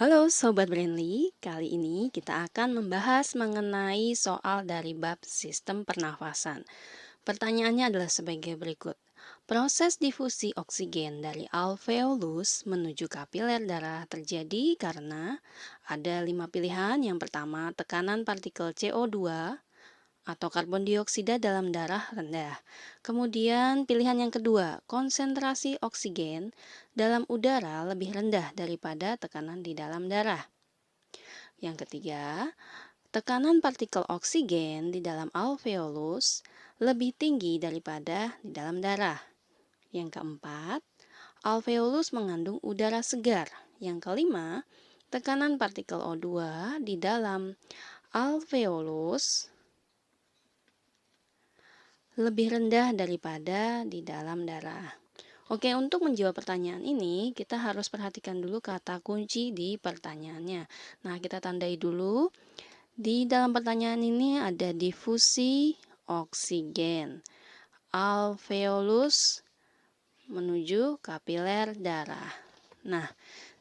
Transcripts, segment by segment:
Halo Sobat Brainly, kali ini kita akan membahas mengenai soal dari bab sistem pernafasan. Pertanyaannya adalah sebagai berikut. Proses difusi oksigen dari alveolus menuju kapiler darah terjadi karena ada 5 pilihan. Yang pertama, tekanan partikel CO2 atau karbon dioksida dalam darah rendah. Kemudian pilihan yang kedua, konsentrasi oksigen dalam udara lebih rendah daripada tekanan di dalam darah. Yang ketiga, tekanan partikel oksigen di dalam alveolus lebih tinggi daripada di dalam darah. Yang keempat, alveolus mengandung udara segar. Yang kelima, tekanan partikel O2 di dalam alveolus lebih rendah daripada di dalam darah. Oke, untuk menjawab pertanyaan ini, kita harus perhatikan dulu kata kunci di pertanyaannya. Nah, kita tandai dulu. Di dalam pertanyaan ini ada difusi oksigen. Alveolus menuju kapiler darah. Nah,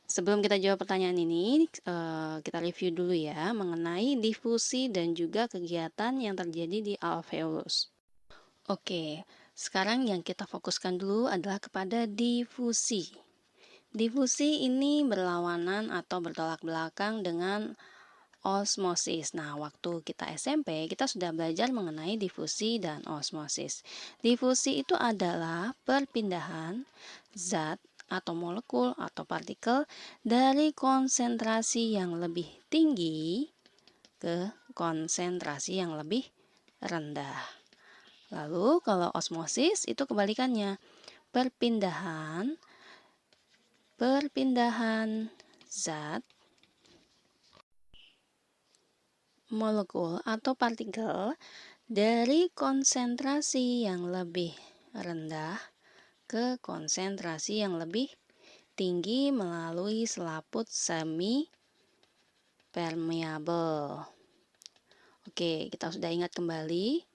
sebelum kita jawab pertanyaan ini, kita review dulu ya mengenai difusi dan juga kegiatan yang terjadi di alveolus. Oke, sekarang yang kita fokuskan dulu adalah kepada difusi. Difusi ini berlawanan atau bertolak belakang dengan osmosis. Nah, waktu kita SMP, kita sudah belajar mengenai difusi dan osmosis. Difusi itu adalah perpindahan zat atau molekul atau partikel dari konsentrasi yang lebih tinggi ke konsentrasi yang lebih rendah. Lalu kalau osmosis itu kebalikannya, perpindahan zat, molekul atau partikel dari konsentrasi yang lebih rendah ke konsentrasi yang lebih tinggi melalui selaput semi permeable. Oke, kita sudah ingat kembali.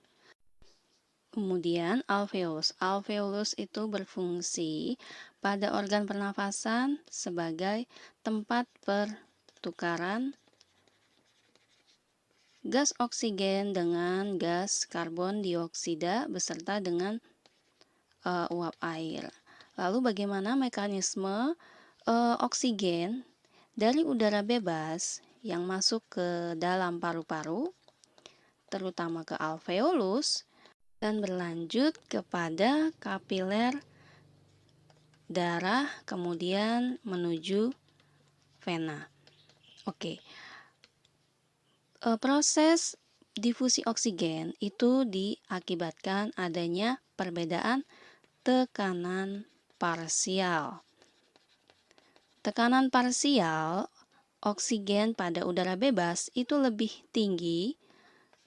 Kemudian alveolus. Alveolus itu berfungsi pada organ pernafasan sebagai tempat pertukaran gas oksigen dengan gas karbon dioksida beserta dengan uap air. Lalu bagaimana mekanisme oksigen dari udara bebas yang masuk ke dalam paru-paru, terutama ke alveolus, dan berlanjut kepada kapiler darah, kemudian menuju vena. Oke, proses difusi oksigen itu diakibatkan adanya perbedaan tekanan parsial. Tekanan parsial oksigen pada udara bebas itu lebih tinggi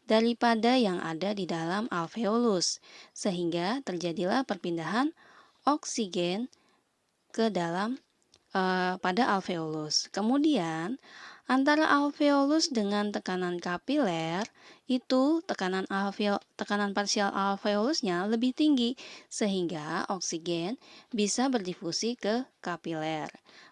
daripada yang ada di dalam alveolus, sehingga terjadilah perpindahan oksigen ke dalam pada alveolus. Kemudian antara alveolus dengan tekanan kapiler itu tekanan parsial alveolusnya lebih tinggi, sehingga oksigen bisa berdifusi ke kapiler.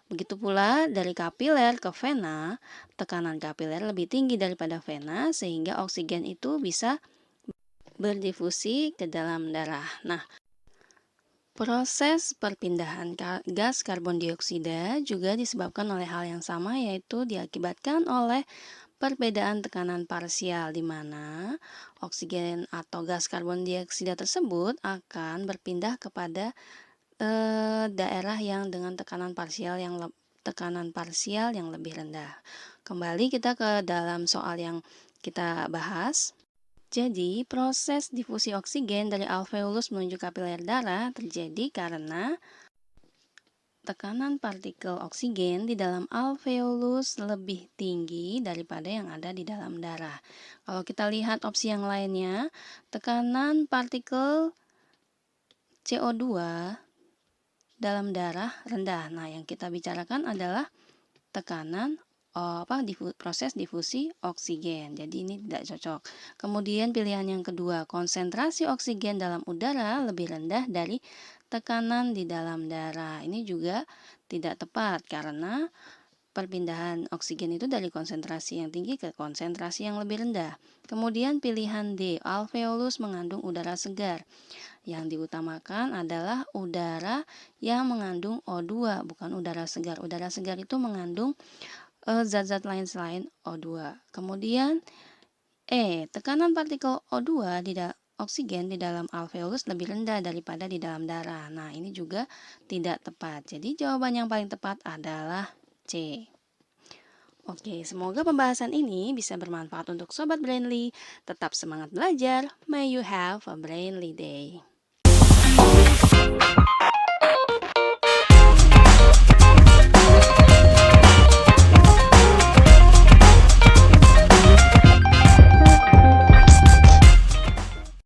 Begitu pula dari kapiler ke vena, tekanan kapiler lebih tinggi daripada vena sehingga oksigen itu bisa berdifusi ke dalam darah. Nah, proses perpindahan gas karbon dioksida juga disebabkan oleh hal yang sama, yaitu diakibatkan oleh perbedaan tekanan parsial di mana oksigen atau gas karbon dioksida tersebut akan berpindah kepada daerah yang dengan tekanan parsial yang lebih rendah. Kembali kita ke dalam soal yang kita bahas. Jadi, proses difusi oksigen dari alveolus menuju kapiler darah terjadi karena tekanan partikel oksigen di dalam alveolus lebih tinggi daripada yang ada di dalam darah. Kalau kita lihat opsi yang lainnya, tekanan partikel CO2 dalam darah rendah. Nah, yang kita bicarakan adalah tekanan proses difusi oksigen. Jadi ini tidak cocok. Kemudian pilihan yang kedua, konsentrasi oksigen dalam udara lebih rendah dari tekanan di dalam darah. Ini juga tidak tepat karena perpindahan oksigen itu dari konsentrasi yang tinggi ke konsentrasi yang lebih rendah. Kemudian pilihan D, alveolus mengandung udara segar. Yang diutamakan adalah udara yang mengandung O2, bukan udara segar. Udara segar itu mengandung zat-zat lain selain O2. Kemudian tekanan partikel O2 oksigen di dalam alveolus lebih rendah daripada di dalam darah. Nah, ini juga tidak tepat. Jadi jawaban yang paling tepat adalah C. Oke, semoga pembahasan ini bisa bermanfaat untuk Sobat Brainly. Tetap semangat belajar. May you have a brainly day.